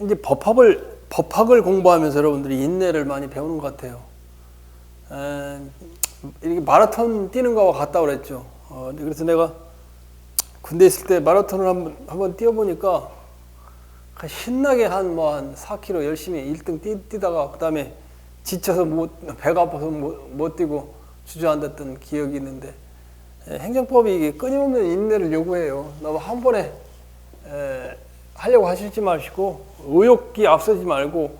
이제 법학을 공부하면서 여러분들이 인내를 많이 배우는 것 같아요. 이렇게 마라톤 뛰는 거와 같다고 그랬죠. 그래서 내가 군대 있을 때 마라톤을 한번 뛰어보니까 신나게 한 4km 열심히 1등 뛰다가 그 다음에 지쳐서 배가 아파서 못 뛰고 주저앉았던 기억이 있는데, 행정법이 이게 끊임없는 인내를 요구해요. 너무 한 번에 하려고 하시지 마시고 의욕이 앞서지 말고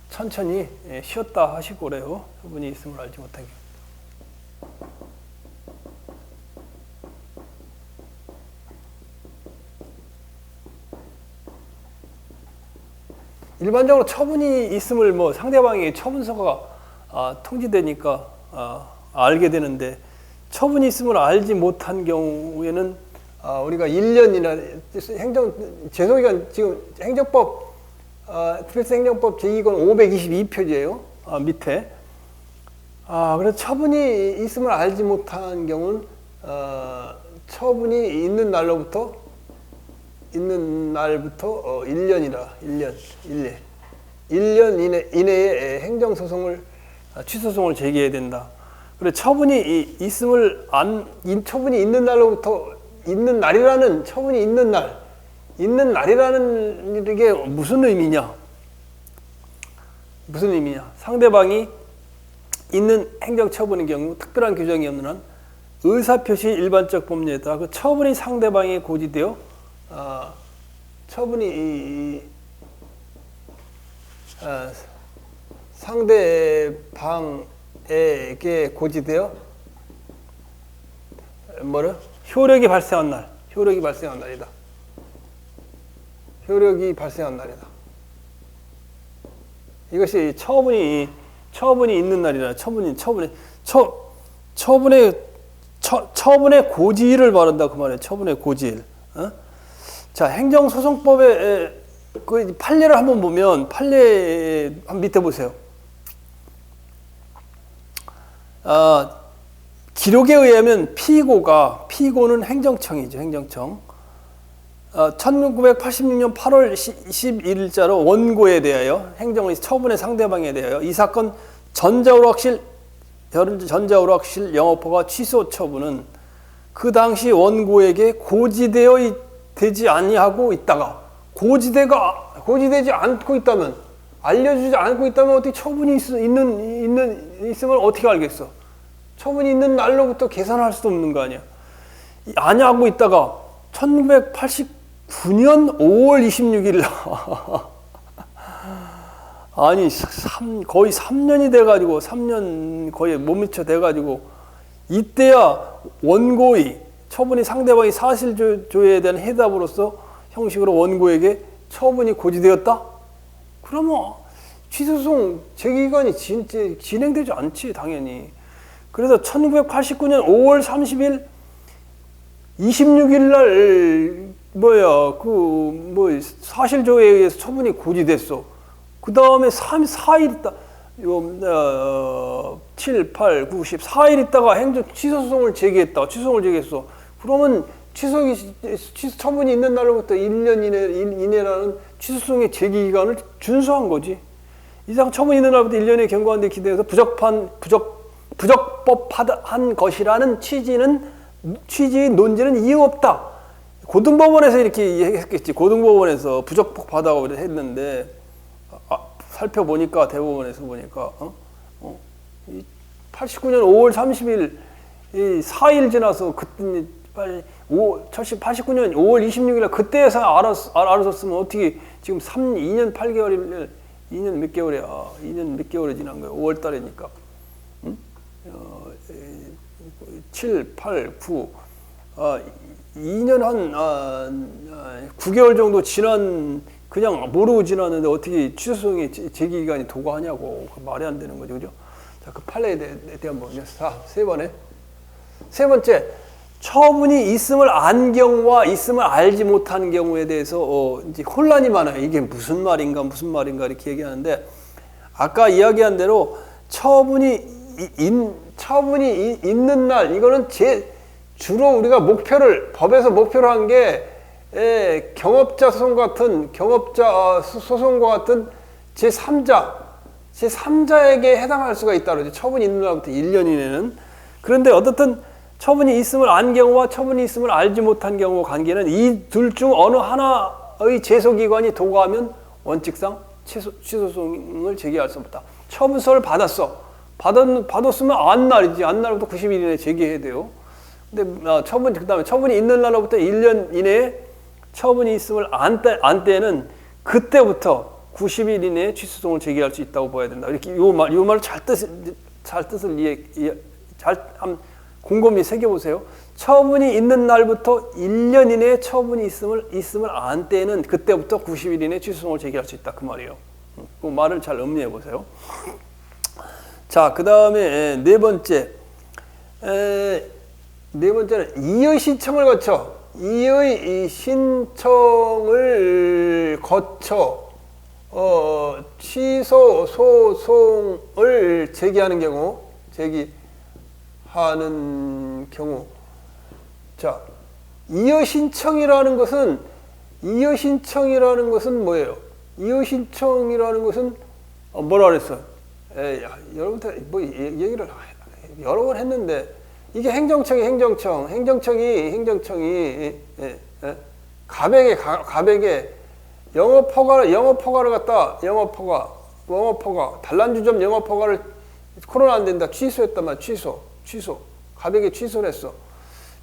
천천히 쉬었다 하시고 그래요. 그분이 있음을 알지 못한 경우. 일반적으로 처분이 있음을 상대방에게 처분서가 통지되니까 알게 되는데, 처분이 있음을 알지 못한 경우에는 우리가 1년이나 제소기간 지금 행정법 특별시 행정법 제2권 522표지예요. 밑에. 그래서 처분이 있음을 알지 못한 경우는 처분이 있는 날로부터 1년이라 1년 이내에 행정소송을 취소소송을 제기해야 된다. 그래 처분이 처분이 있는 날로부터 있는 날이라는 처분이 있는 날이라는 게 무슨 의미냐? 상대방이 있는 행정처분의 경우 특별한 규정이 없는 한 의사표시 일반적 법률에 따라 그 처분이 상대방에 고지되어 상대방에게 고지되어 효력이 발생한 날이다. 이것이 처분이 있는 날이라 처분의 고지일을 말한다 그 말이에요. 처분의 고지일. 자, 행정소송법의 그 판례를 한번 보면 판례 밑에 보세요. 기록에 의하면 피고는 행정청이죠. 행정청. 1986년 8월 11일자로 원고에 대하여 행정의 처분의 상대방에 대하여 이 사건 전자오락실 영업허가 취소 처분은 그 당시 원고에게 고지되어 되지 아니하고 있다가 고지되지 않고 있다면, 알려주지 않고 있다면 어떻게 처분이 있음을 어떻게 알겠어? 처분이 있는 날로부터 계산할 수도 없는 거 아니야. 아니하고 있다가 1989년 5월 26일 아니 거의 3년이 돼가지고 3년 거의 못 미쳐 돼가지고 이때야 원고의 처분이 상대방이 사실조회에 대한 해답으로서 형식으로 원고에게 처분이 고지되었다? 그러면 취소소송 제기기간이 진행되지 않지 당연히. 그래서 1989년 5월 30일 26일 날 사실조회에 의해서 처분이 고지됐어. 그 다음에 4일 있다 7, 8, 9, 10 4일 있다가 취소소송을 제기했어. 그러면 취소 처분이 있는 날로부터 1년 이내라는 취소소송의 제기기간을 준수한 거지. 이상 처분이 있는 날부터 1년의 경과한 데 기대해서 부적법한 것이라는 취지의 논지는 이유 없다. 고등법원에서 이렇게 했겠지. 고등법원에서 부적법하다고 했는데 살펴보니까 대법원에서 보니까 89년 5월 30일 4일 지나서 89년 5월 26일 그때에서 알았었으면 어떻게 지금 2년 8개월이면 2년 몇 개월이야. 2년 몇 개월이 지난 거야. 5월 달이니까. 7, 8, 9 2년 한 9개월 정도 지난 그냥 모르고 지났는데 어떻게 취소소송의 제기기간이 도과하냐고. 말이 안 되는 거죠. 그죠? 자, 그 판례에 대한 부분이요. 세 번째, 처분이 있음을 안 경우와 있음을 알지 못한 경우에 대해서 이제 혼란이 많아요. 이게 무슨 말인가 이렇게 얘기하는데, 아까 이야기한 대로 처분이 처분이 있는 날, 이거는 주로 우리가 법에서 목표로 한 게, 경업자 소송과 같은 제3자에게 해당할 수가 있다 그러죠. 처분이 있는 날부터 1년 이내는. 그런데 어떻든 처분이 있음을 안 경우와 처분이 있음을 알지 못한 경우 관계는 이 둘 중 어느 하나의 제소기관이 도구하면 원칙상 취소소송을 제기할 수 없다. 처분서를 받았으면 안 날부터 90일 이내에 제기해야 돼요. 근데 그다음에 처분이 있는 날로부터 1년 이내에 처분이 있음을 안 때는 그때부터 90일 이내에 취소소송을 제기할 수 있다고 봐야 된다. 이렇게 요 말을 잘 뜻을 곰곰이 새겨보세요. 처분이 있는 날부터 1년 이내에 처분이 있음을 안 때는 그때부터 90일 이내에 취소소송을 제기할 수 있다. 그 말이에요. 그 말을 잘 음미해 보세요. 자, 그 다음에 네 번째는 이의 신청을 거쳐 이의 신청을 거쳐 취소 소송을 제기하는 경우. 자, 이의 신청이라는 것은 뭐예요? 이의 신청이라는 것은 뭐라 그랬어? 여러분한테 뭐 얘기를 여러 번 했는데, 이게 행정청이 갑에게 영업허가를 갖다 단란주점 영업허가를 코로나 안 된다 취소했단 말이야. 취소. 갑에게 취소를 했어.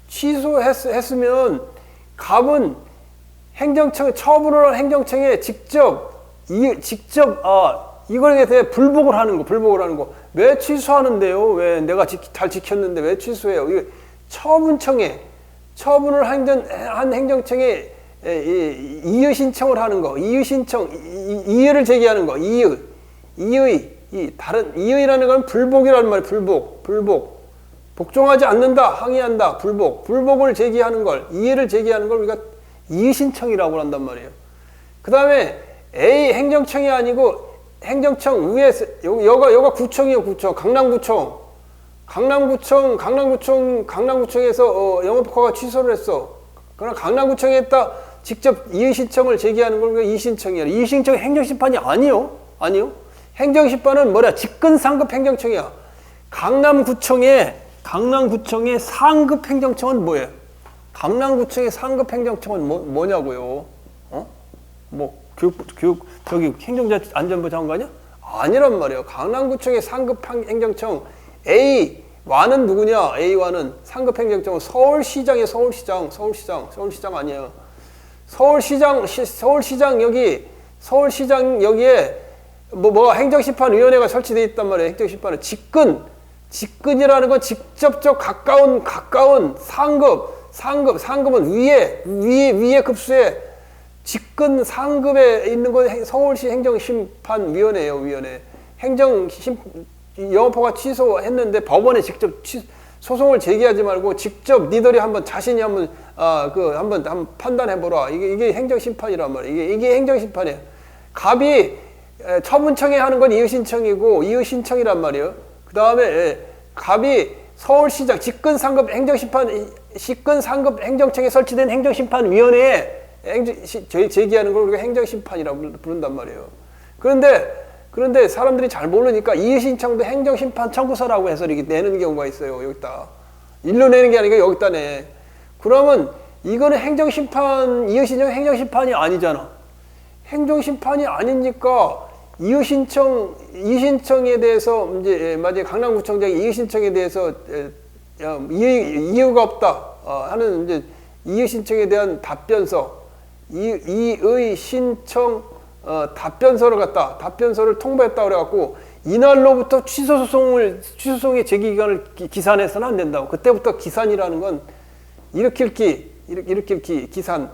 취소했으면 갑은 처분을 한 행정청에 직접 이거에 대해 불복을 하는 거. 왜 취소하는데요? 왜 내가 잘 지켰는데 왜 취소해요? 이게 처분을 한 행정청에 이의 신청을 하는 거. 이의를 제기하는 거. 이의라는 건 불복이라는 말이에요. 불복. 복종하지 않는다, 항의한다, 불복을 제기하는 걸, 이의를 제기하는 걸 우리가 이의 신청이라고 한단 말이에요. 그 다음에 A 행정청이 아니고 행정청 위에서 여가 구청이에요. 강남구청에서 영업허가 취소를 했어. 그러나 강남구청에다 직접 이의 신청을 제기하는 걸 우리가 이의 신청이야. 이의 신청이 행정심판이 아니요. 행정심판은 뭐냐? 직근상급 행정청이야. 강남구청의 상급 행정청은 뭐예요? 강남구청의 상급 행정청은 뭐냐고요? 행정안전부 장관이야? 아니란 말이에요. 강남구청의 상급 행정청 A와는 누구냐? A와는 상급 행정청은 서울시장 아니에요. 서울시장 여기에 뭐가 행정심판위원회가 설치되어 있단 말이에요. 행정심판은 직근이라는 건 직접적 가까운 상급은 위에 급수에 직근 상급에 있는 건 서울시 행정심판위원회예요. 영업허가 취소했는데 법원에 직접 소송을 제기하지 말고 직접 니들이 자신이 한번 판단해보라. 이게 행정심판이란 말이에요. 이게 행정심판이에요. 갑이 처분청에 하는 건 이의신청이고 이의신청이란 말이에요. 그 다음에 갑이 서울시장 직근상급 행정청에 설치된 행정심판위원회에 제기하는 걸 우리가 행정심판이라고 부른단 말이에요. 그런데 사람들이 잘 모르니까 이의신청도 행정심판 청구서라고 해서 이렇게 내는 경우가 있어요. 여기다. 일로 내는 게 아니라 여기다 내. 그러면 이거는 이의신청은 행정심판이 아니잖아. 행정심판이 아니니까 이의신청에 대해서 이제 만약에 강남구청장이 이의신청에 대해서 이유가 없다 하는 이제 이의신청에 대한 답변서, 이의신청 답변서를 통보했다 그래갖고 이날로부터 취소소송의 제기기간을 기산해서는 안 된다고. 그때부터 기산이라는 건 일으킬 기산.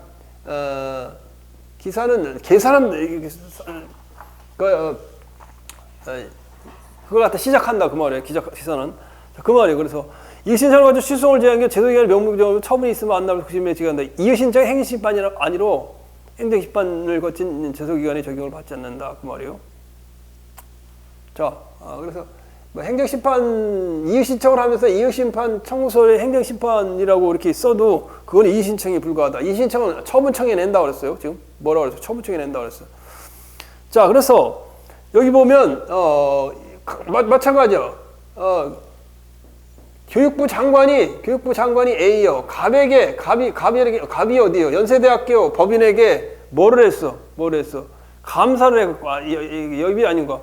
기산은 계산은 그걸 갖다 시작한다 그 말이에요. 기산은 그 말이에요. 그래서 이의신청을 가지고 취소송을 제기한 게 제소기간을 명목적으로 처분이 있으면 안 나올 90일에 제기한다. 이의신청이 행정심판이 아니로 행정심판을 거친 제소기간에 적용을 받지 않는다 그 말이에요. 자, 그래서 뭐 행정심판 이의신청을 하면서 이의심판 청구서에 행정심판이라고 이렇게 써도 그건 이의신청에 불과하다. 이의신청은 처분청에 낸다고 그랬어요. 지금 뭐라고 그랬어요? 처분청에 낸다고 그랬어요. 자, 그래서 여기 보면 마찬가지요. 교육부 장관이 A요. 갑이 어디요? 연세대학교 법인에게 뭐를 했어? 감사를 해갖고, 여기 아닌가?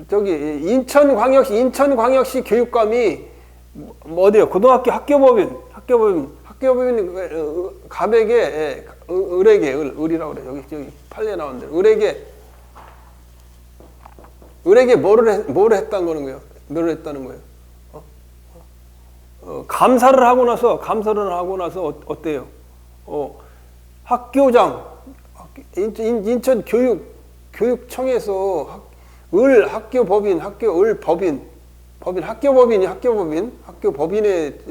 저기, 인천광역시 교육감이, 어디요? 고등학교 학교법인, 갑에게, 을이라고 그래. 여기 판례 나오는데, 을에게 뭐를 했다는 거예요? 뭐를 했다는 거예요? 감사를 하고 나서 어때요? 인천 교육청에서 학교법인에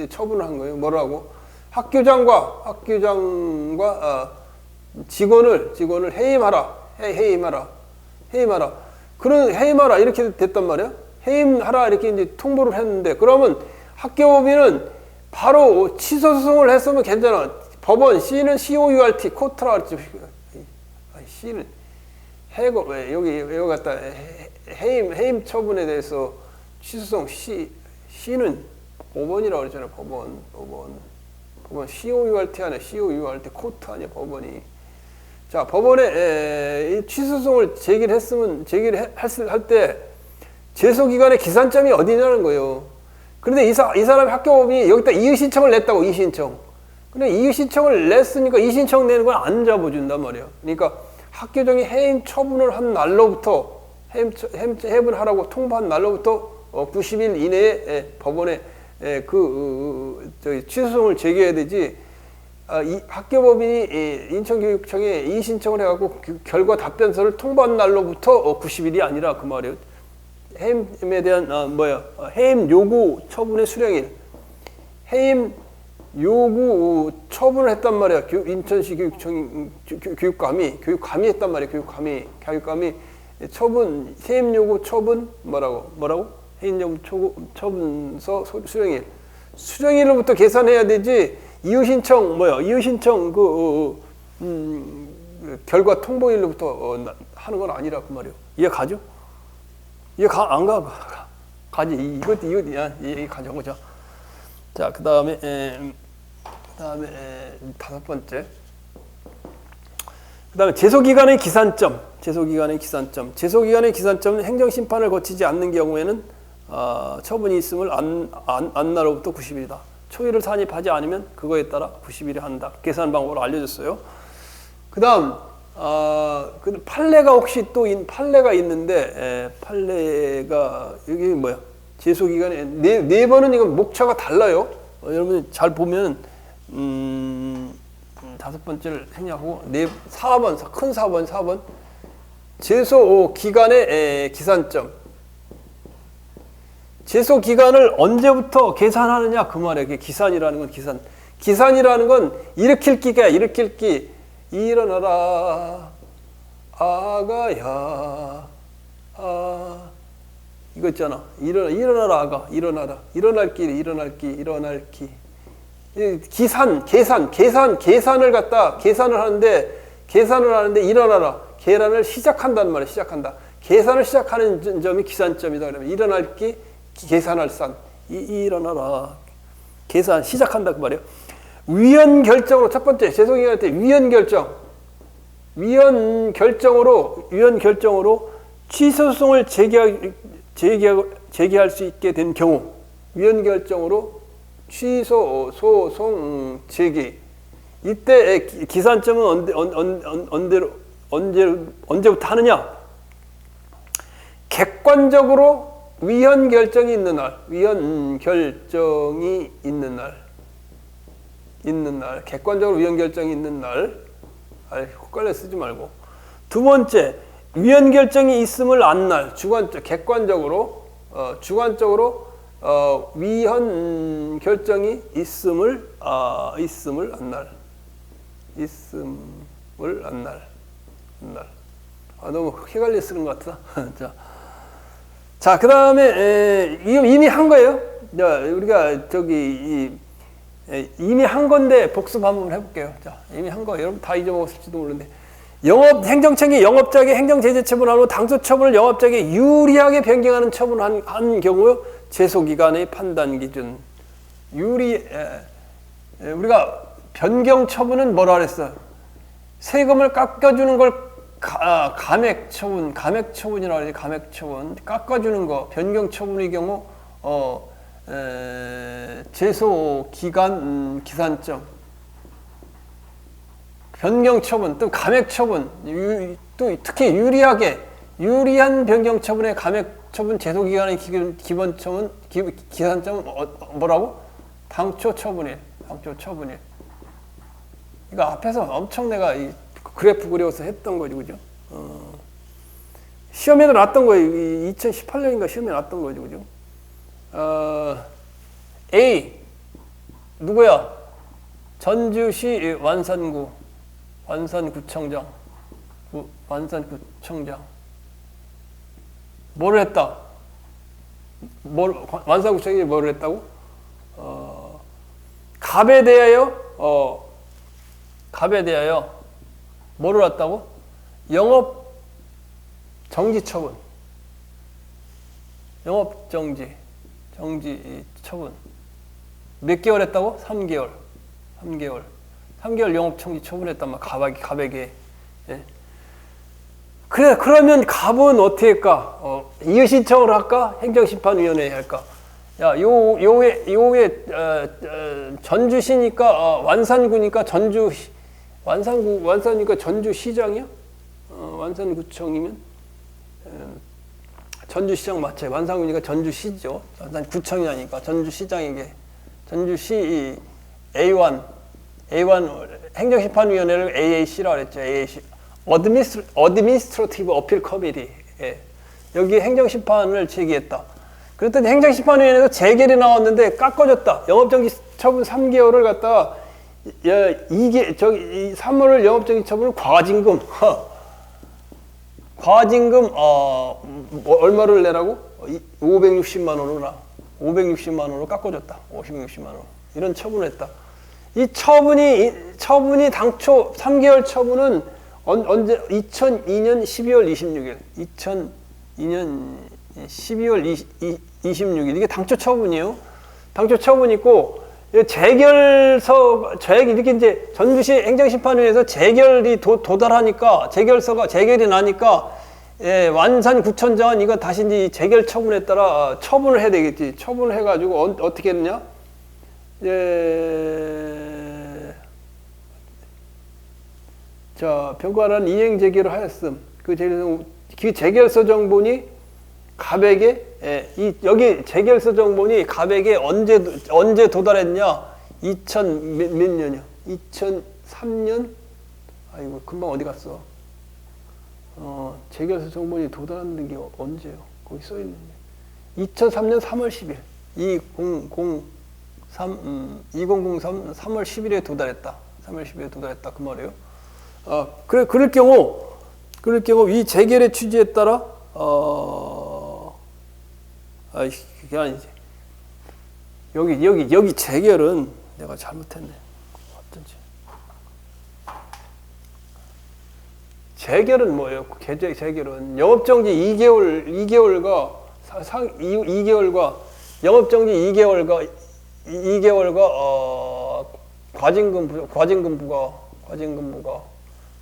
처분을 한 거예요. 뭐라고? 학교장과 직원을 해임하라. 그런 해임하라 이렇게 됐단 말이야. 해임하라 이렇게 이제 통보를 했는데, 그러면 학교법인은 바로 취소 소송을 했으면 괜찮아. 법원 C는 COURT 코트라 그랬지. C는 해고 왜 여기 갖다 해임 처분에 대해서 취소송 C는 법원이라고 그랬잖아. 법원 COURT 아니야. COURT 코트 아니야. 법원이. 자, 법원에 취소송을 제기를 할 때 제소기관의 기산점이 어디냐는 거예요. 그런데 이 사람이 학교법인이 여기다 이의신청을 냈다고, 이의신청. 근데 이의신청을 냈으니까 이의신청 내는 걸 안 잡아준단 말이에요. 그러니까 학교장이 해임 처분을 한 날로부터, 해임을 하라고 통보한 날로부터 90일 이내에 법원에 취소송을 제기해야 되지. 이 학교법인이 인천교육청에 이의신청을 해갖고 결과 답변서를 통보한 날로부터 90일이 아니라 그 말이에요. 해임에 대한 해임 요구 처분의 수령일, 해임 요구 처분을 했단 말이야. 인천시 교육청 교육감이 했단 말이야. 교육감이 처분, 해임 요구 처분 뭐라고? 해임 요구 처분서 수령일로부터 계산해야 되지. 이의신청 결과 통보일로부터 하는 건 아니라 그 말이에요. 이해 가죠? 안 가? 가지. 이것도 가져온 거죠. 자, 그 다음에 다섯 번째. 그 다음에 제소기간의 기산점. 제소기간의 기산점은 행정심판을 거치지 않는 경우에는 처분이 있음을 안 날로부터 90일이다. 초일을 산입하지 않으면 그거에 따라 90일에 한다. 계산 방법을 알려줬어요. 그 다음, 판례가 혹시 또 판례가 있는데, 판례가, 여기 뭐야? 제소기간에, 네 번은 이건 목차가 달라요. 여러분이 잘 보면, 다섯 번째를 생략하고, 4번, 큰 4번. 제소기간의 기산점. 제소 기간을 언제부터 계산하느냐 그 말이에요. 기산이라는 건 기산이라는 건 일으킬 기야. 일어나라 아가야 이거 있잖아. 일어나라 아가 일어날 기 계산을 갖다 계산을 하는데 일어나라 계란을 시작한다는 말이에요. 계산을 시작하는 점이 기산점이다. 그러면 일어날 기 계산할 산 일어나라 계산 시작한다 그 말이에요. 위헌 결정으로 첫 번째 제소기간할 때 위헌 결정으로 취소소송을 제기할 수 있게 된 경우 위헌 결정으로 취소 소송 제기 이때 기산점은 언제부터 하느냐? 객관적으로 위헌 결정이 있는 날, 객관적으로 위헌 결정이 있는 날, 헛갈려 쓰지 말고. 두 번째, 위헌 결정이 있음을 안 날, 객관적으로 위헌 결정이 있음을 안 날. 너무 헷갈려 쓰는 것 같다. 자. 자, 그 다음에 이거 이미 한 거예요. 자, 우리가 이미 한 건데 복습 한번 해볼게요. 자, 이미 한 거 여러분 다 잊어먹었을지도 모르는데 행정청이 영업자에게 행정제재처분하고 당초처분을 영업자에게 유리하게 변경하는 처분을 한 경우 제소기관의 판단기준 우리가 변경처분은 뭐라 그랬어? 세금을 깎아주는 걸 감액처분이라고 그러지. 감액처분 깎아주는 거 변경처분의 경우 제소기간 기산점 변경처분 또 감액처분 또 특히 유리한 변경처분의 감액처분 제소기간의 기본처분 기산점은 뭐라고? 당초처분일. 이거 앞에서 엄청 내가 이 그래프 그려서 했던 거지, 그죠? 시험에도 났던 거예요. 2018년인가 시험에 났던 거죠, 그죠? A 누구야? 전주시 완산구청장 뭐를 했다? 완산구청장이 뭐를 했다고? 갑에 대하여 뭐를 했다고? 영업 정지 처분. 정지 처분. 몇 개월 했다고? 3개월. 3개월 영업 정지 처분했단 말이야. 갑에게. 예. 그래, 그러면 갑은 어떻게 할까? 이의신청을 할까? 행정심판위원회에 할까? 야, 요에 전주시니까 완산구니까 완산이니까 전주시장이야? 완산구청이면 전주시장 맞지? 완산구니까 전주시죠. 완산구청이 아니니까 전주시장에게 전주시 A1 행정심판위원회를 AAC라고 그랬죠. AAC Administrative Appeal Committee. 예. 여기 행정심판을 제기했다. 그랬더니 행정심판위원회에서 재결이 나왔는데 깎아줬다. 영업정지 처분 3개월을 갖다가 3월을 영업정지 처분을 과징금 얼마를 내라고? 560만 원으로 560만 원으로 깎아줬다. 560만 원. 이런 처분을 했다. 이 처분이 당초 3개월 처분은 언제? 2002년 12월 26일. 2002년 12월 26일. 이게 당초 처분이에요. 당초 처분이고, 이렇게 이제 전주시 행정심판위에서 재결이 도달하니까, 재결이 나니까, 예, 완산구청장은 이거 다시 이제 재결 처분에 따라 처분을 해야 되겠지. 처분을 해가지고 어떻게 했느냐? 자, 병관한 이행 재결을 하였음. 그 재결서 정본이 갑에게, 여기 재결서 정본이 갑에게 언제 도달했냐? 2000 몇 년이요? 2003년? 아이고, 금방 어디 갔어? 재결서 정본이 도달하는 게 언제요? 거기 써있는데. 2003년 3월 10일. 2003 3월 10일에 도달했다. 3월 10일에 도달했다. 그 말이에요. 그럴 경우 이 재결의 취지에 따라, 그게 아니지. 여기 재결은 내가 잘못했네. 어쩐지. 재결은 뭐예요? 재결은 영업정지 2개월과 영업정지 2개월과 과징금 부과.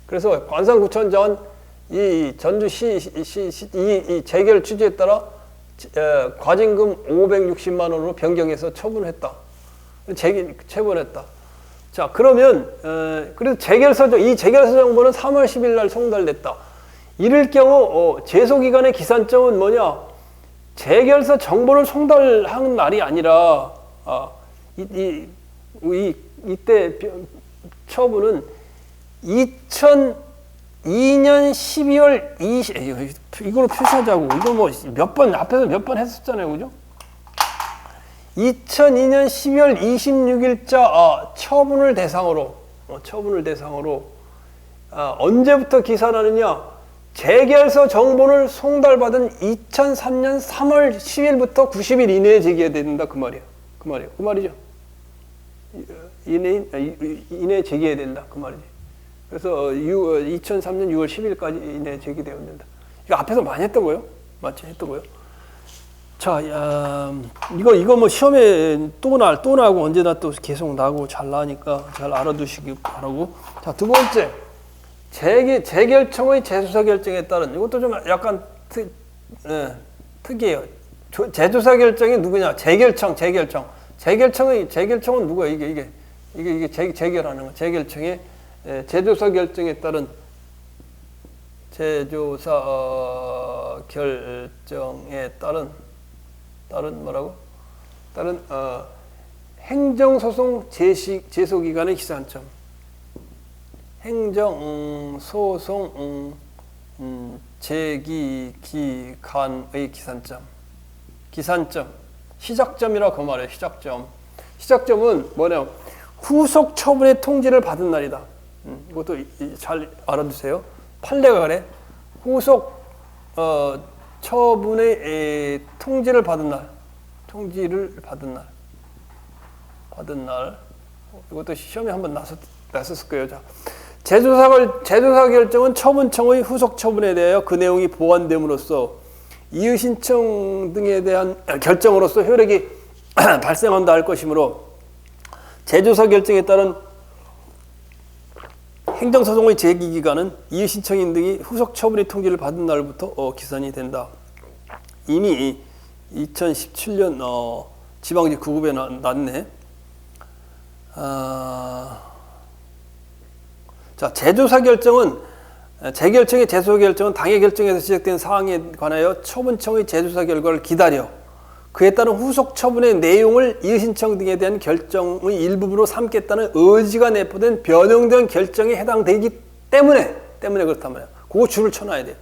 그래서 완산구청장은 이 전주시 이 재결 취지에 따라 과징금 560만 원으로 변경해서 처분했다. 처분했다. 자, 그러면 그래서 이 재결서 정보는 3월 10일 날 송달됐다. 이럴 경우 제소기간의 기산점은 뭐냐? 재결서 정보를 송달한 날이 아니라 이때 처분은 2002년 12월 20 이걸로 표시하자고. 이거 뭐 앞에서 몇 번 했었잖아요, 그죠? 2002년 12월 26일자 처분을 대상으로 언제부터 기산하느냐? 재결서 정보를 송달받은 2003년 3월 10일부터 90일 이내에 제기해야 된다 그 말이에요. 그 말이죠. 이내에 제기해야 된다 그 말이지. 그래서 2003년 6월 10일까지 이내에 제기되어야 된다. 이거 앞에서 많이 했다고요? 맞지? 했다고요? 자, 이거 뭐 시험에 또 나고 언제나 또 계속 나고 잘 나니까 잘 알아두시기 바라고. 자, 두 번째. 재결청의 재조사 결정에 따른, 이것도 좀 약간 특이해요. 재조사 결정이 누구냐? 재결청은 누구야? 이게 재결하는 거. 재결청의 재조사 결정에 따른 뭐라고? 따른 행정소송 제소기관의 기산점. 행정소송 제기기관의 기산점. 시작점이라고 그 말이에요. 시작점은 뭐냐? 후속 처분의 통지를 받은 날이다. 이것도 잘 알아두세요. 판례가 그래. 후속 처분의 통지를 받은 날. 이것도 시험에 한번 났었을 거예요. 자, 재조사 결정은 처분청의 후속 처분에 대하여 그 내용이 보완됨으로써 이의 신청 등에 대한 결정으로서 효력이 발생한다 할 것이므로 재조사 결정에 따른 행정소송의 제기기간은 이의 신청인 등이 후속 처분의 통지를 받은 날부터 기산이 된다. 이미 2017년 지방직 9급에 났네. 자, 재결청의 재소사 결정은 당해 결정에서 지적된 사항에 관하여 처분청의 재조사 결과를 기다려 그에 따른 후속 처분의 내용을 이의 신청 등에 대한 결정의 일부분으로 삼겠다는 의지가 내포된 변형된 결정에 해당되기 때문에 그렇단 말이야. 그거 줄을 쳐놔야 돼.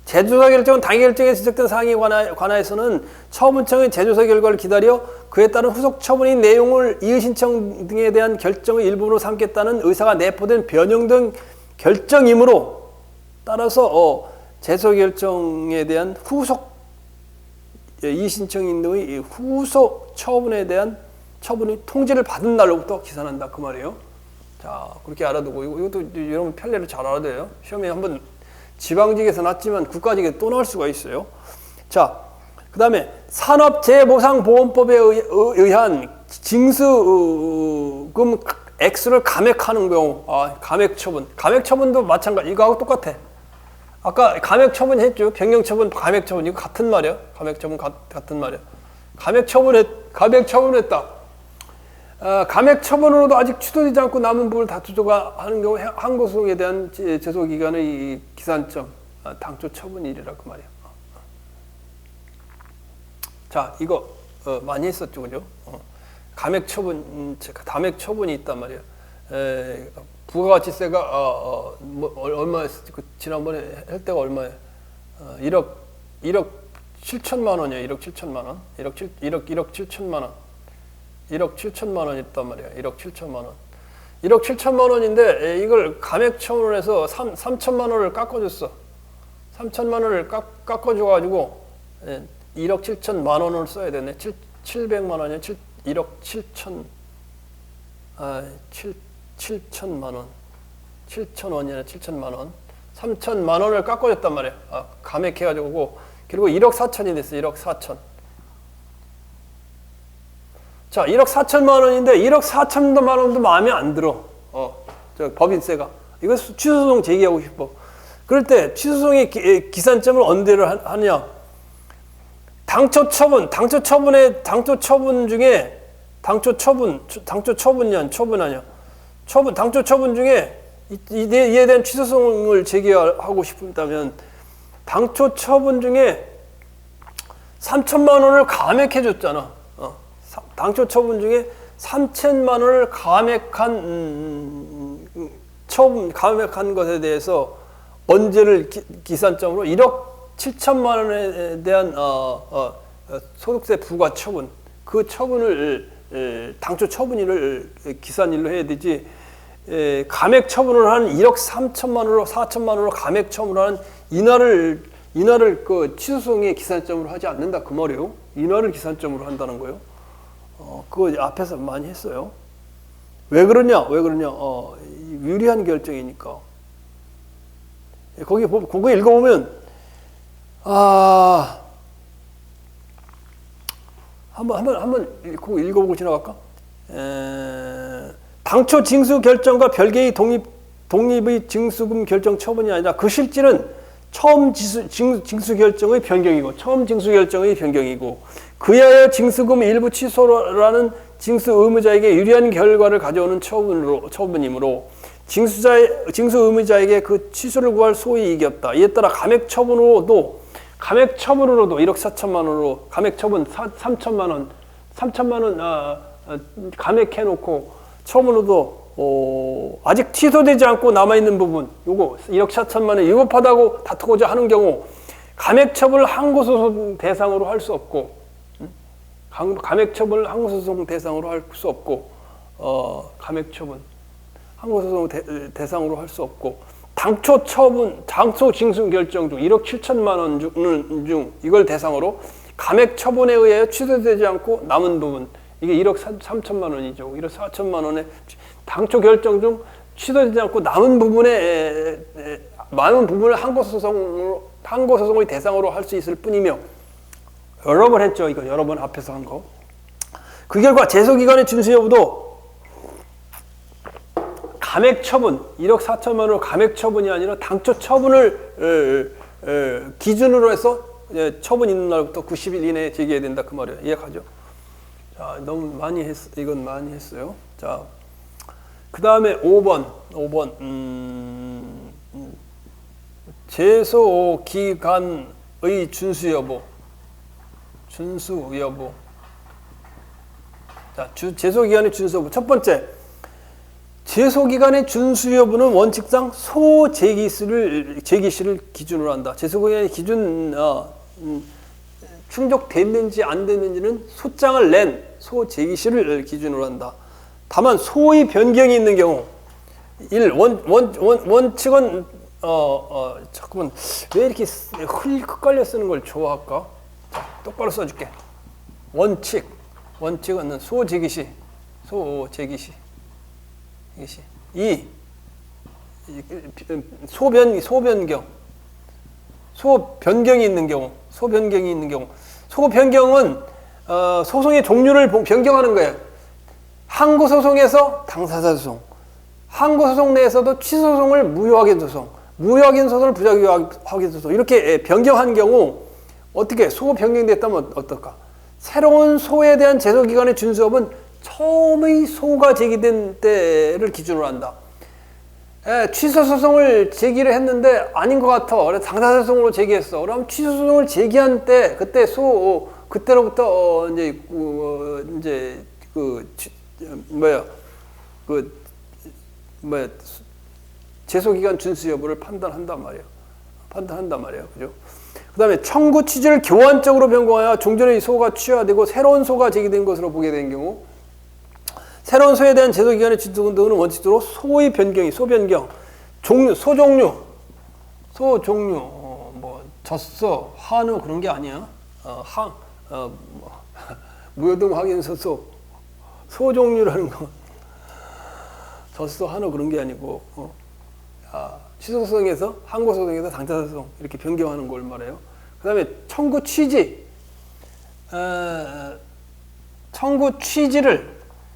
재조사 결정은 당해 결정에 지적된 사항에 관하여서는 처분청의 재조사 결과를 기다려 그에 따른 후속 처분의 내용을 이의 신청 등에 대한 결정의 일부분으로 삼겠다는 의사가 내포된 변형된 결정이므로 따라서 재소사 결정에 대한 후속 이의 신청인 등의 후속 처분에 대한 처분이 통지를 받은 날로부터 기산한다 그 말이에요. 자, 그렇게 알아두고 이것도 여러분 판례를 잘 알아야 돼요. 시험에 한번 지방직에서 났지만 국가직에 또 나올 수가 있어요. 자, 그 다음에 산업재해보상보험법에 의한 징수금 액수를 감액하는 경우, 감액처분도 마찬가지. 이거하고 똑같아. 아까 감액처분 했죠. 변경처분, 감액처분. 이거 같은 말이야. 감액처분 같은 말이야. 감액처분했다. 감액처분으로도 아직 취소되지 않고 남은 부분을 다투조가 하는 경우 항고소송에 대한 제소기간의 기산점, 당초 처분일이라 그 말이야. 자, 이거 많이 했었죠, 그죠? 감액처분이 있단 말이야. 부가가치세가 얼마였지? 지난번에 할 때가 얼마예요? 1억 7천만 원이에요. 1억 7천만 원. 1억 7천만 원. 1억 7천만 원 있단 말이야. 1억 7천만 원. 1억 7천만 원인데 이걸 감액처분을 해서 3천만 원을 깎아줬어. 3천만 원을 깎아줘가지고 1억 7천만 원을 써야 되네. 700만 원이야. 1억 7천만 원. 7천 원이야. 7천만 원. 3천만 원을 깎아줬단 말이야. 감액해가지고 그리고 1억 4천이 됐어. 1억 4천. 자, 1억 4천만 원인데 1억 4천만 원도 마음에 안 들어. 법인세가. 이거 취소소송 제기하고 싶어. 그럴 때 취소소송의 기산점을 언제를 하느냐? 당초 처분 중에 당초 처분 중에 이에 대한 취소소송을 제기하고 싶다면 당초 처분 중에 3천만 원을 감액해 줬잖아. 당초 처분 중에 3천만 원을 감액한 것에 대해서 언제를 기산점으로 1억 7천만 원에 대한 소득세 부과 처분, 그 처분을 당초 처분일을 기산일로 해야 되지. 감액 처분을 한 1억 3천만 원으로 4천만 원으로 감액 처분을 한 인하를 그 취소송의 기산점으로 하지 않는다 그 말이에요. 인하를 기산점으로 한다는 거예요. 그거 앞에서 많이 했어요. 왜 그러냐? 유리한 결정이니까. 거기 그거 읽어보면 한번 그거 읽어보고 지나갈까? 당초 징수 결정과 별개의 독립의 징수금 결정 처분이 아니라 그 실질은 처음 징수 결정의 변경이고 그야여 징수금 일부 취소라는 징수 의무자에게 유리한 결과를 가져오는 처분이므로 징수 의무자에게 그 취소를 구할 소위 이익이 없다. 이에 따라 감액 처분으로도 1억 4천만 원으로 감액 처분 3천만 원 감액해놓고 처분으로도 아직 취소되지 않고 남아있는 부분 요거 1억 4천만 원 위법하다고 다투고자 하는 경우 감액 처분을 항고소송 대상으로 할 수 없고 감액 처분을 항고소송 대상으로 할 수 없고 감액 처분 항고소송 대상으로 할 수 없고 당초 징수 결정 중 1억 7천만 원 중 이걸 대상으로 감액 처분에 의하여 취소되지 않고 남은 부분 이게 1억 3천만 원이죠. 1억 4천만 원에 당초 결정 중 취소되지 않고 남은 부분을 항고소송의 대상으로 할 수 있을 뿐이며 여러 번 했죠. 이거 여러 번 앞에서 한 거. 그 결과 제소기간의 준수 여부도 감액 처분 1억 4천만 원으로 감액 처분이 아니라 당초 처분을 기준으로 해서 처분 있는 날부터 90일 이내에 제기해야 된다 그 말이에요. 이해가죠? 자, 너무 이건 많이 했어요. 자, 그 다음에 5번 제소기간의 준수 여부. 자, 제소기간의 준수 여부. 첫 번째, 제소기간의 준수 여부는 원칙상 소제기시를 기준으로 한다. 제소기간의 기준 충족됐는지 안 됐는지는 소장을 낸 소제기시를 기준으로 한다. 다만 소의 변경이 있는 경우 원칙은 잠깐만 왜 이렇게 헷갈려 쓰는 걸 좋아할까? 똑바로 써줄게. 원칙은 소제기시. 소변경이 있는 경우 소변경은 소송의 종류를 변경하는 거예요. 항고소송에서 당사자소송, 항고소송 내에서도 취소소송을 무효확인 소송, 무효확인 소송을 부작위확인 소송 이렇게 변경한 경우 어떻게 소 변경됐다면 어떨까? 새로운 소에 대한 제소기간의 준수업은 처음의 소가 제기된 때를 기준으로 한다. 취소소송을 제기를 했는데 아닌 것 같아. 그래서 당사자소송으로 제기했어. 그럼 취소소송을 제기한 때 그때로부터 제소기간 준수 여부를 판단한단 말이에요. 그죠? 그 다음에 청구 취지를 교환적으로 변경하여 종전의 소가 취하되고 새로운 소가 제기된 것으로 보게 된 경우 새로운 소에 대한 제소기간의 준수 등은 원칙적으로 소의 변경이 소변경, 소종류, 젖소, 한우 그런 게 아니야. 무효등 확인서 소종류라는 거. 젖소, 한우 그런 게 아니고 취소소송에서 항고소송에서 당사자소송 이렇게 변경하는 걸 말해요. 그 다음에 청구 취지를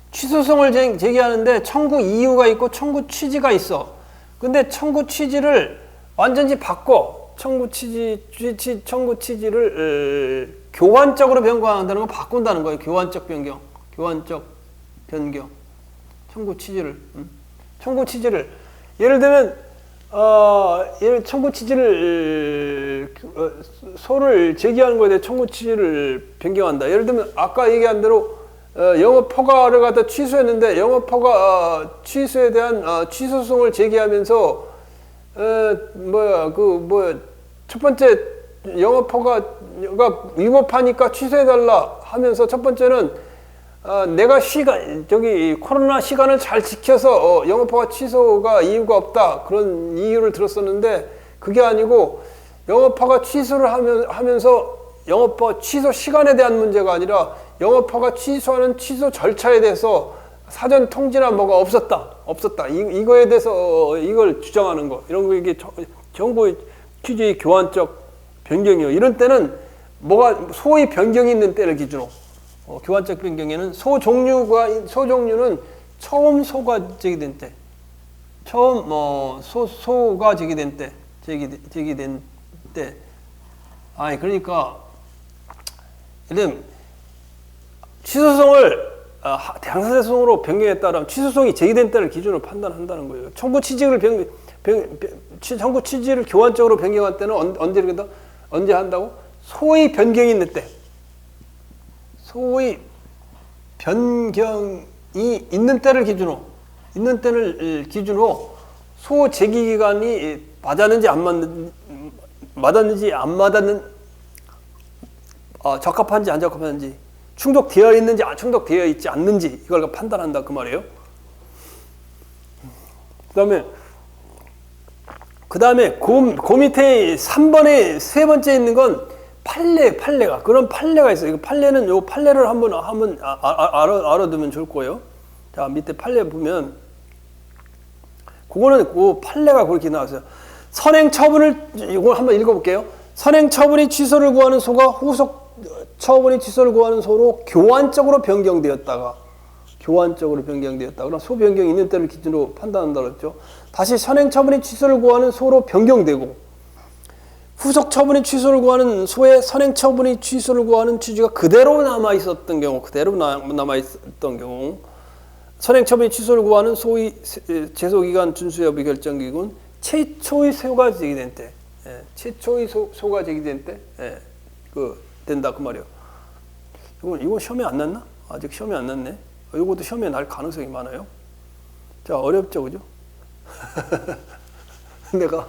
취소소송을 제기하는데 청구 이유가 있고 청구 취지가 있어. 근데 청구 취지를 완전히 바꿔. 청구 취지를 교환적으로 변경한다는 건 바꾼다는 거예요. 교환적 변경. 청구 취지를 예를 들면 청구 취지를 소를 제기하는 거에 대해 청구 취지를 변경한다. 예를 들면 아까 얘기한 대로 영업 허가를 갖다 취소했는데 영업 허가 취소에 대한 취소소송을 제기하면서 첫 번째 영업 허가가 위법하니까 취소해달라 하면서 첫 번째는 내가 코로나 시간을 잘 지켜서 영업 허가 취소가 이유가 없다 그런 이유를 들었었는데 그게 아니고 영업허가 취소를 하면서 영업허가 취소 시간에 대한 문제가 아니라 영업허가 취소하는 취소 절차에 대해서 사전 통지나 뭐가 없었다. 이거에 대해서 이걸 주장하는 거. 이런 거 이게 정부 취지의 교환적 변경이요. 이런 때는 뭐가 소의 변경이 있는 때를 기준으로 교환적 변경에는 소종류는 처음 소가 제기된 때, 처음 소가 제기된 때, 제기된 때. 아니 그러니까 이런 취소성을 당사자성으로 변경에 따라 취소성이 제기된 때를 기준으로 판단한다는 거예요. 청구 취지를 청구 취지를 교환적으로 변경할 때는 언제 한다고? 소의 변경이 있는 때. 소의 변경이 있는 때를 기준으로 소 제기 기간이 맞았는지 안 맞았는 적합한지 안 적합한지 충족되어 있는지 충족되어 있지 않는지 이걸 판단한다 그 말이에요. 그다음에 그 밑에 3번에 세 번째 있는 건 판례가 그런 판례가 있어요. 이거 판례는 요 판례를 한번 알아두면 좋을 거예요. 자 밑에 판례 보면 그거는 그 판례가 그렇게 나왔어요. 선행 처분을 이거 한번 읽어볼게요. 선행 처분이 취소를 구하는 소가 후속 처분이 취소를 구하는 소로 교환적으로 변경되었다가 그럼 소 변경이 있는 때를 기준으로 판단한다고 했죠. 다시 선행 처분이 취소를 구하는 소로 변경되고 후속 처분이 취소를 구하는 소의 선행 처분이 취소를 구하는 취지가 그대로 남아 있었던 경우 선행 처분이 취소를 구하는 소의 제소 기간 준수 여부 결정 기준 최초의 소가 제기된 때 소가 제기된 때 된다 그 말이에요. 이거 시험에 안 났나? 아직 시험에 안 났네. 이것도 시험에 날 가능성이 많아요. 자 어렵죠, 그죠? 내가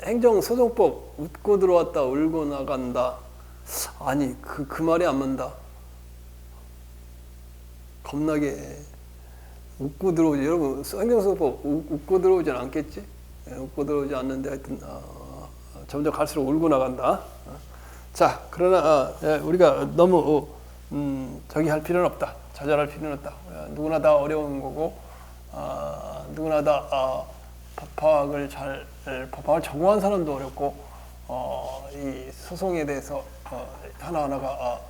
행정소송법 웃고 들어왔다 울고 나간다. 아니 그 말이 안 맞다. 겁나게 웃고 들어오지. 여러분 행정소송법 웃고 들어오진 않겠지? 웃고 들어오지 않는데 하여튼 점점 갈수록 울고 나간다. 자 그러나 우리가 너무 저기 할 필요는 없다. 좌절할 필요는 없다. 누구나 다 어려운 거고 누구나 다 법학을 전공한 사람도 어렵고 이 소송에 대해서 하나하나가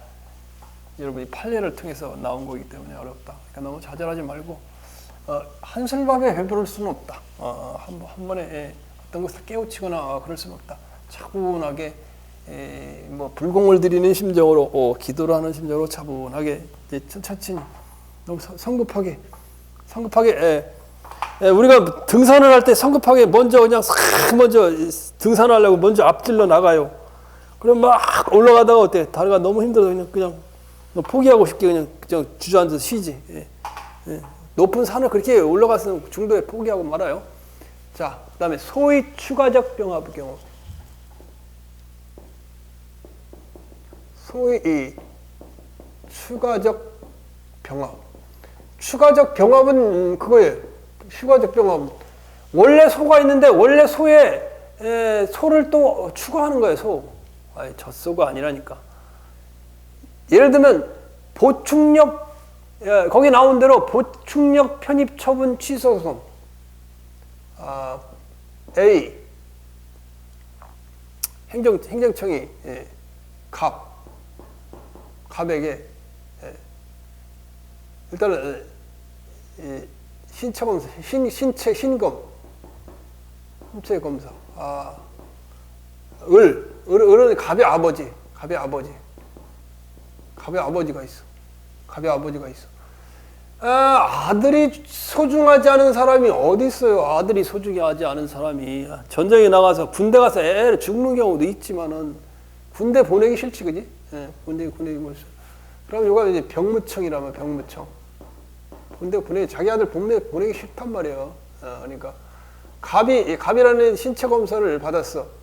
여러분이 판례를 통해서 나온 거기 때문에 어렵다. 그러니까 너무 좌절하지 말고 한술밥에 배부를 수는 없다. 한 번에 어떤 것을 깨우치거나 그럴 수는 없다. 차분하게 뭐 불공을 드리는 심정으로 기도를 하는 심정으로 차분하게 천천히 너무 성급하게 우리가 등산을 할 때 성급하게 먼저 등산을 하려고 먼저 앞질러 나가요. 그럼 막 올라가다가 어때? 다리가 너무 힘들어서 그냥 포기하고 싶게 그냥 주저앉아서 쉬지. 높은 산을 그렇게 올라가서 중도에 포기하고 말아요. 자, 그다음에 소의 추가적 병합의 경우. 소의 추가적 병합은 그거예요. 추가적 병합. 원래 소가 있는데 원래 소에 소를 또 추가하는 거예요. 젖소가 아니라니까. 예를 들면 보충력 거기 나온 대로 보충력 편입 처분 취소 소송. A 행정청이 갑에게 일단은 신체 검사, 신체 검사. 을은 갑의 아버지가 있어. 아들이 소중하지 않은 사람이 어디 있어요? 아들이 소중하지 않은 사람이 전쟁에 나가서 군대 가서 애를 죽는 경우도 있지만은 군대 보내기 싫지, 그지? 군대 보내기 싫지. 그럼 요가 이제 병무청이라면 병무청. 군대 자기 아들 보내기 싫단 말이에요. 그러니까 갑이라는 신체 검사를 받았어.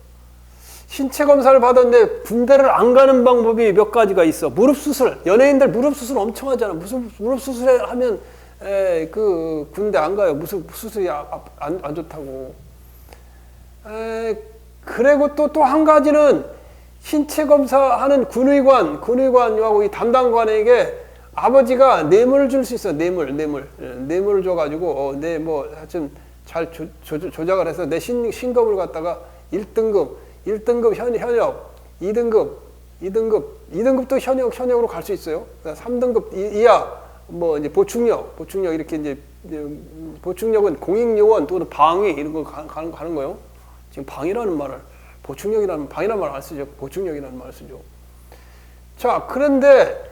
신체 검사를 받았는데 군대를 안 가는 방법이 몇 가지가 있어. 무릎 수술. 연예인들 무릎 수술 엄청 하잖아. 무슨 무릎 수술하면 그 군대 안 가요. 무슨 수술이 안 좋다고. 그리고 또 한 가지는 신체 검사하는 군의관하고 이 담당관에게 아버지가 뇌물을 줄 수 있어. 뇌물을 줘가지고 내 뭐 하여튼 잘 조작을 해서 내 신검을 갖다가 1등급 현역, 2등급도 현역으로 갈 수 있어요. 3등급 이하 뭐 이제 보충력 이렇게 이제 보충력은 공익요원 또는 방위 이런 거 가는 거예요. 지금 방위라는 말을 방위라는 말을 안 쓰죠. 보충력이라는 말을 쓰죠. 자, 그런데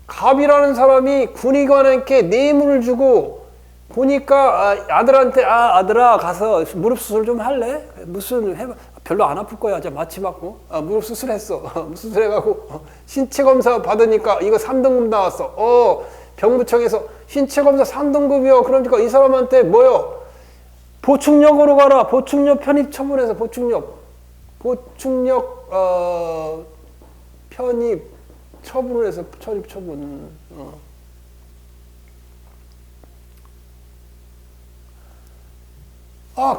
갑이라는 사람이 군의관에게 뇌물을 주고 보니까 아들한테 아들아 가서 무릎 수술 좀 할래? 무슨 해봐. 별로 안 아플 거야. 마취 맞고 무릎 수술했어. 수술해가고 신체 검사 받으니까 이거 3등급 나왔어. 병무청에서 신체 검사 3등급이요. 그러니까 이 사람한테 뭐요? 보충력으로 가라. 보충력 편입 처분해서 보충력 편입 처분을 해서 편입 처분.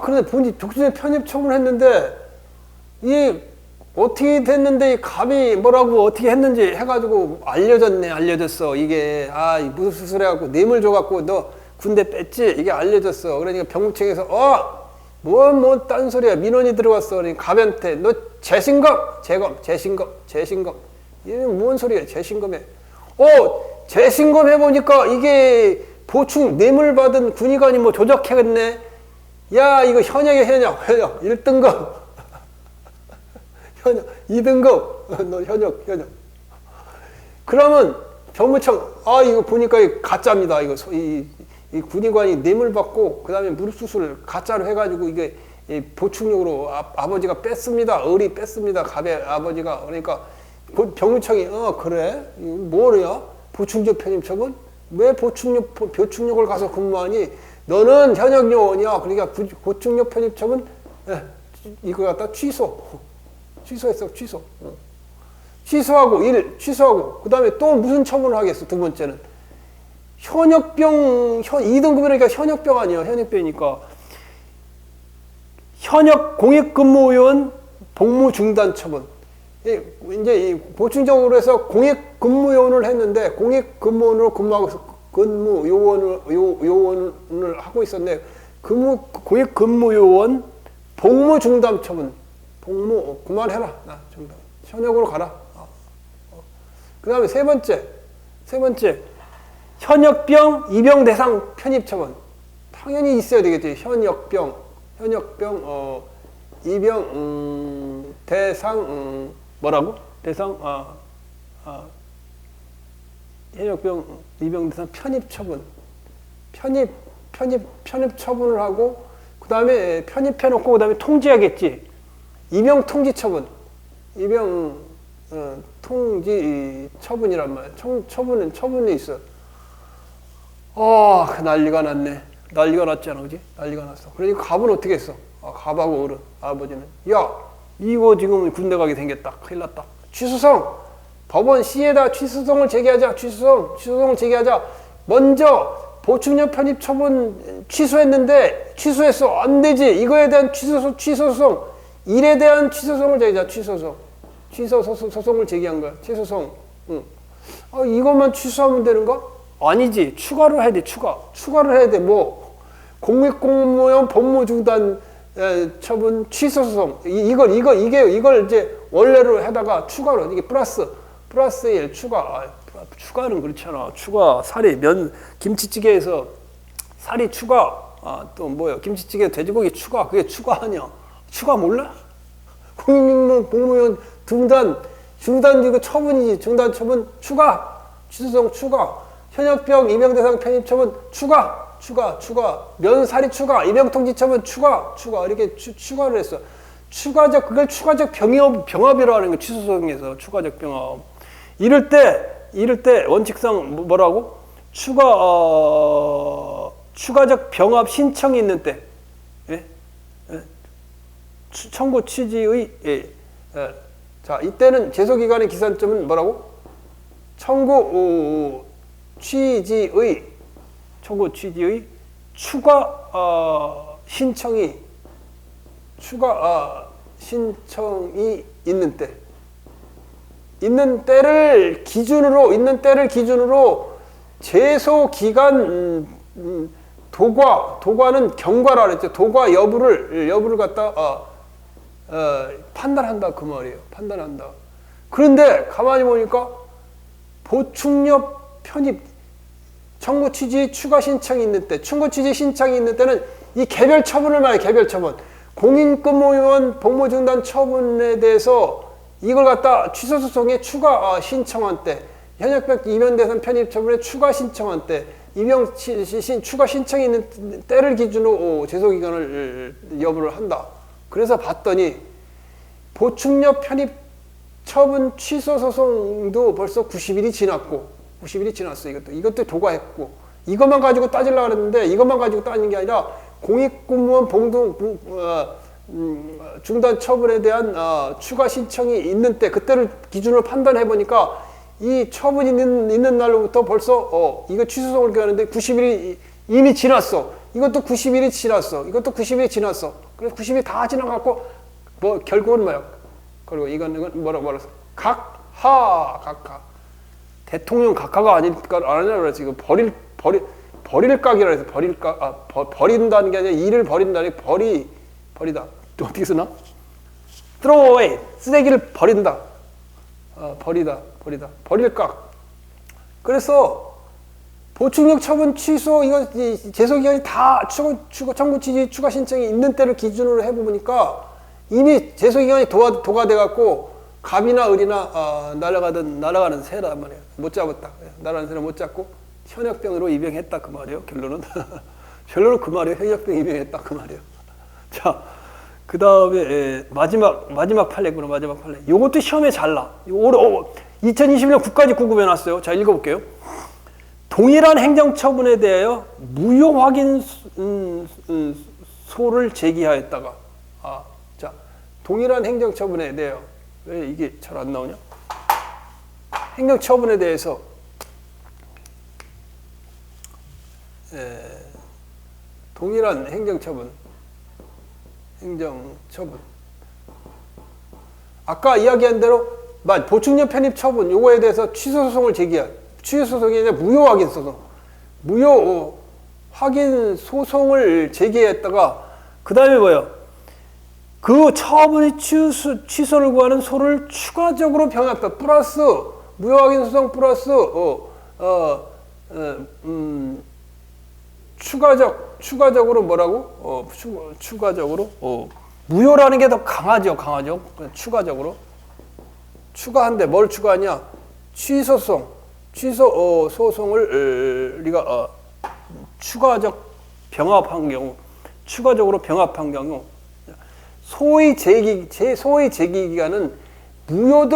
그런데 본인이 독수리 편입 처분했는데 이 어떻게 됐는데 이 갑이 뭐라고 어떻게 했는지 해가지고 알려졌어. 이게 무슨 수술해갖고 뇌물 줘갖고 너 군대 뺐지? 이게 알려졌어. 그러니까 병무청에서 뭔 딴소리야. 민원이 들어왔어. 그러니까 갑한테 너 재신검 이게 뭔 소리야. 재신검해. 재신검 해보니까 이게 보충 뇌물 받은 군의관이 뭐 조작했네. 야, 이거 현역 1등급 현역 2등급 너 현역. 그러면 병무청 이거 보니까 이 가짜입니다. 이거 이 군의관이 뇌물 받고 그다음에 무릎 수술 가짜로 해가지고 이게 보충력으로 아버지가 뺐습니다. 을이 뺐습니다. 갑의 아버지가. 그러니까 병무청이 그래? 뭐야? 보충력 편입 처분? 왜 보충력을 가서 근무하니? 너는 현역 요원이야. 그러니까 보충력 편입 처분 이거 갖다 취소했어. 취소하고 그다음에 또 무슨 처분을 하겠어? 두 번째는 현역병 2등급이니까 현역병 아니에요. 현역병이니까 현역 공익근무요원 복무 중단 처분. 이제 보충적으로 해서 공익근무요원을 했는데 공익근무원으로 요원을 하고 있었는데 공익근무요원 복무 중단 처분. 복무 그만해라. 중단. 현역으로 가라. 그다음에 세 번째 현역병 입영 대상 편입 처분. 당연히 있어야 되겠죠. 현역병 입영 대상 뭐라고? 대상 현역병 입영 대상 편입 처분. 편입 처분을 하고 그다음에 편입해놓고 그다음에 통지하겠지. 입영 통지 처분. 입영 통지 처분이란 말이야. 처분이 있어. 난리가 났네. 난리가 났잖아, 그지? 난리가 났어. 그러니까 갑은 어떻게 했어? 갑하고 어른, 아버지는. 야, 이거 지금 군대 가게 생겼다. 큰일 났다. 취소성! 법원 C에다 취소성을 제기하자. 취소성을 제기하자. 먼저 보충력 편입 처분 취소했는데 취소했어. 안 되지. 이거에 대한 취소성. 일에 대한 취소성을 제기하자. 취소소송을 제기한 거야. 취소성. 이것만 취소하면 되는가? 아니지. 추가를 해야 돼. 추가를 해야 돼. 뭐 공익공무원 법무중단 처분 취소소송. 이걸 이제 원래로 해다가 추가로 이게 플러스 1 추가. 추가는 그렇잖아. 추가 사리 김치찌개에서 사리 추가. 또 뭐요? 김치찌개 돼지고기 추가. 그게 추가 아니야. 추가 몰라? 공무원 중단 이거 처분이지. 중단 처분 추가. 취소성 추가. 현역병 입영대상 편입 처분 추가. 면사리 추가. 입영통지 처분 추가. 이렇게 추가를 했어. 그걸 추가적 병합이라고 하는 거. 취소성에서 추가적 병합. 이럴 때 원칙상 뭐라고? 추가적 병합 신청이 있는 때. 예? 청구 취지의 자, 이때는 제소기관의 기산점은 뭐라고? 청구 취지의 청구 취지의 추가 신청이 있는 때를 기준으로 제소 기간 도과는 경과라 그랬죠. 도과 여부를 갖다 판단한다 그 말이에요. 판단한다. 그런데 가만히 보니까 보충력 편입 청구 취지 추가 신청이 있는 때, 청구 취지 신청이 있는 때는 이 개별 처분을 말해요. 개별 처분. 공인근무요원 복무중단 처분에 대해서 이걸 갖다 취소 소송에 추가 신청한 때, 현역백 이면 대상 편입 처분에 추가 신청한 때, 추가 신청이 있는 때를 기준으로 제소기간을 여부를 한다. 그래서 봤더니 보충력 편입 처분 취소 소송도 벌써 90일이 지났고, 90일이 지났어. 이것도 도과했고, 이것만 가지고 따지려고 했는데 이것만 가지고 따지는 게 아니라 공익근무원 중단 처분에 대한 추가 신청이 있는 때, 그때를 기준으로 판단해 보니까 이 처분이 있는 날로부터 벌써 이거 취소송을 기하는데 90일이 이미 지났어. 이것도 90일이 지났어. 이것도 90일이 지났어. 그래서 90일이 다 지나갖고 뭐 결국은 뭐야? 그리고 이건 뭐라고 각하. 대통령 각하가 아니니까 안 하려고 그랬지. 이거 버릴 각이라 해서 버린다는 게 아니라 일을 버린다니 버리다. 또 어떻게 쓰나? throw away. 쓰레기를 버린다. 버리다. 버릴 각. 그래서 보충력 처분 취소 이거 제소 기간이 다 청구 취지 추가 신청이 있는 때를 기준으로 해 보니까 이미 제소 기간이 도가돼 갖고 갑이나 을이나 날아가는 새란 말이에요. 못 잡았다. 날아가는 새를 못 잡고 현역병으로 입영했다 그 말이에요. 결론은 그 말이에요. 현역병 입영했다 그 말이에요. 자, 그 다음에 마지막 판례구나. 마지막 판례. 요것도 시험에 잘 나. 2021년 국가직 9급에 났어요. 자, 읽어볼게요. 동일한 행정처분에 대하여 무효 확인 소를 제기하였다가 자, 동일한 행정처분에 대하여 왜 이게 잘 안 나오냐? 행정처분에 대해서 동일한 행정처분 아까 이야기한 대로 보충력 편입 처분 요거에 대해서 취소 소송을 제기한 취소 소송이 아니라 무효 확인 소송 무효 확인 소송을 제기했다가 그 다음에 뭐예요? 그 처분이 취소를 구하는 소를 추가적으로 병합다. 플러스 무효 확인 소송 플러스 추가적으로 뭐라고? 추가적으로 무효라는 게 더 강하죠. 추가적으로 추가한데 뭘 추가하냐? 취소 소송을 우리가 추가적으로 병합한 경우 소의 제기 기간은 무효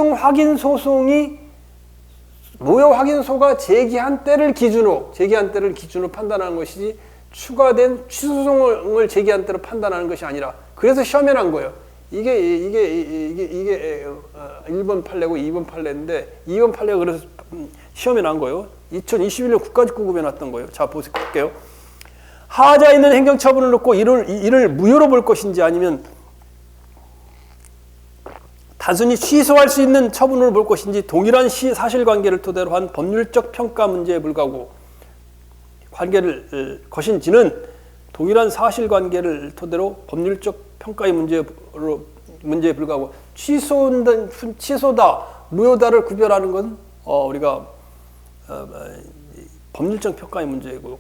확인소가 제기한 때를 기준으로 판단하는 것이지 추가된 취소 소송을 제기한 때로 판단하는 것이 아니라 그래서 시험에 난 거예요. 이게 1번 판례고 2번 판례인데 2번 판례가 그래서 시험에 난 거예요. 2021년 국가직 9급에 났던 거예요. 자, 볼게요. 하자 있는 행정처분을 놓고 이를 무효로 볼 것인지 아니면 단순히 취소할 수 있는 처분으로 볼 것인지 동일한 사실관계를 토대로 한 법률적 평가 문제에 불과하고 것인지는 동일한 사실관계를 토대로 법률적 평가의 문제에 불과하고 취소다, 무효다를 구별하는 건 우리가 법률적 평가의 문제이고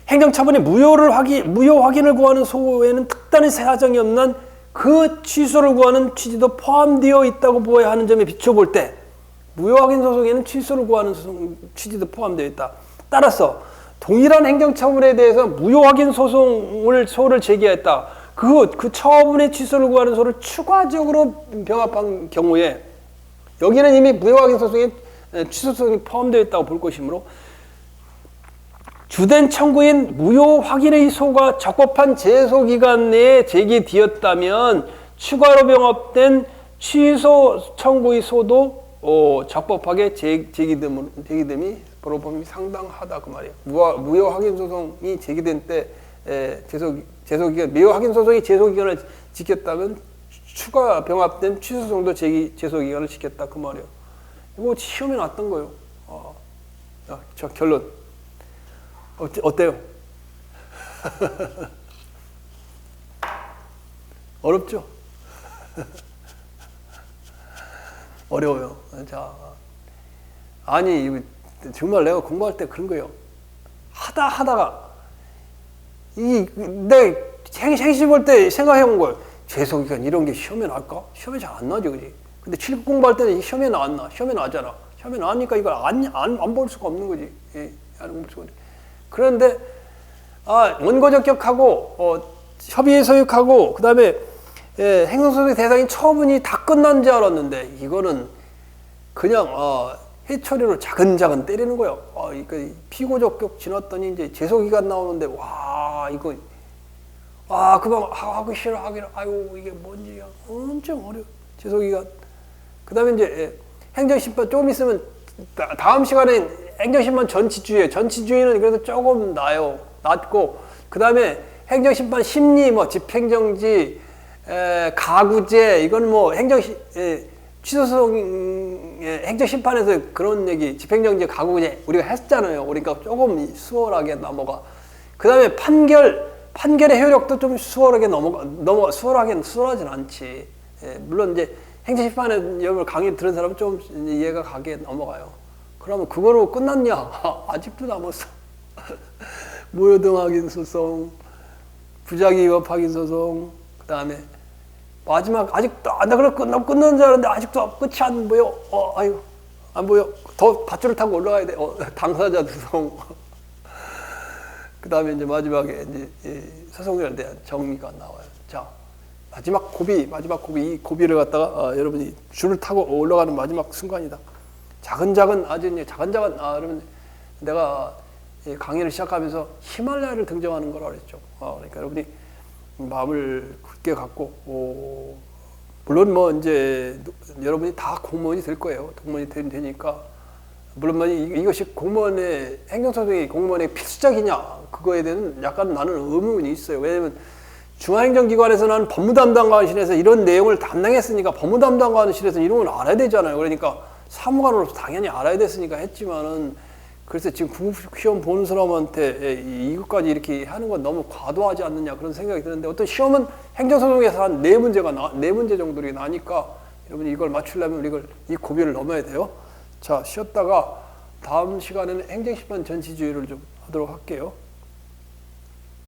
행정처분이 무효 확인을 구하는 소에는 특단의 사정이 없는 그 취소를 구하는 취지도 포함되어 있다고 보아야 하는 점에 비춰볼 때 무효 확인 소송에는 취소를 구하는 취지도 포함되어 있다. 따라서 동일한 행정처분에 대해서 무효 확인 소를 제기했다. 그 처분의 취소를 구하는 소를 추가적으로 병합한 경우에 여기는 이미 무효 확인 소송에 취소 소송이 포함되어 있다고 볼 것이므로 주된 청구인 무효 확인의 소가 적법한 제소기간 내에 제기되었다면 추가로 병합된 취소 청구의 소도 적법하게 제기됨이 법원이 상당하다 그 말이에요. 무효 확인 소송이 제기된 때 제소기간 무효 확인 소송이 제소기간을 지켰다면 추가 병합된 취소 소송도 제소기간을 지켰다 그 말이에요. 이거 시험에 나왔던 거예요. 저 결론 어때요? 어렵죠? 어려워요. 자, 아니 정말 내가 공부할 때 그런 거예요. 하다가 내 생시 볼 때 생각해 본 거예요. 제소기간 이런 게 시험에 나올까? 시험에 잘 안 나죠, 그지? 근데 7급 공부할 때는 시험에 나왔나? 시험에 나왔잖아. 시험에 나왔으니까 이걸 안 볼 수가 없는 거지. 예, 안 볼 수가 없는. 그런데 원고 적격하고 협의 서약하고 그다음에 행정소송의 대상인 처분이 다 끝난 줄 알았는데 이거는 그냥 해처리로 자근자근 때리는 거예요. 피고 적격 지났더니 이제 제소기간 나오는데 이거 그만 하기 싫어 아유 이게 뭔지야 엄청 어려워. 제소기간. 그다음에 이제 행정심판 조금 있으면 다음 시간에 행정심판 전치주의. 전치주의는 그래도 조금 낮고 그다음에 행정심판 심리 집행정지 가구제 이건 취소소송 행정심판에서 그런 얘기 집행정지 가구제 우리가 했잖아요. 그러니까 조금 수월하게 넘어가. 그다음에 판결의 효력도 좀 수월하게 수월하진 않지. 물론 이제 행정심판의 여러 강의 들은 사람은 좀 이해가 가게 넘어가요. 그러면 그거로 끝났냐? 아직도 남았어. 무효등 확인 소송, 부작위 위법 확인 소송, 그다음에 마지막 아직도 나 그래 끝난 줄 알았는데 아직도 끝이 안 보여. 안 보여. 더 밧줄을 타고 올라가야 돼. 당사자 소송. 그다음에 이제 마지막에 이제 소송에 대한 정리가 나와요. 자, 마지막 고비 이 고비를 갖다가 여러분이 줄을 타고 올라가는 마지막 순간이다. 자근자근 여러분 내가 강의를 시작하면서 히말라야를 등정하는 거라고 그랬죠. 그러니까 여러분이 마음을 굳게 갖고 물론 이제 여러분이 다 공무원이 될 거예요. 공무원이 되니까 물론 이것이 공무원의 행정소송이 공무원의 필수적이냐 그거에 대해서는 약간 나는 의문이 있어요. 왜냐하면 중앙행정기관에서는 법무담당관실에서 이런 내용을 담당했으니까 법무담당관실에서 이런 걸 알아야 되잖아요. 그러니까 사무관으로서 당연히 알아야 됐으니까 했지만은 그래서 지금 구급시험 보는 사람한테 이것까지 이렇게 하는 건 너무 과도하지 않느냐 그런 생각이 드는데 어떤 시험은 행정소송에서 한 4문제 정도 이렇게 나니까 여러분이 이걸 맞추려면 이 고비를 넘어야 돼요. 자, 쉬었다가 다음 시간에는 행정심판 전치주의를 좀 하도록 할게요.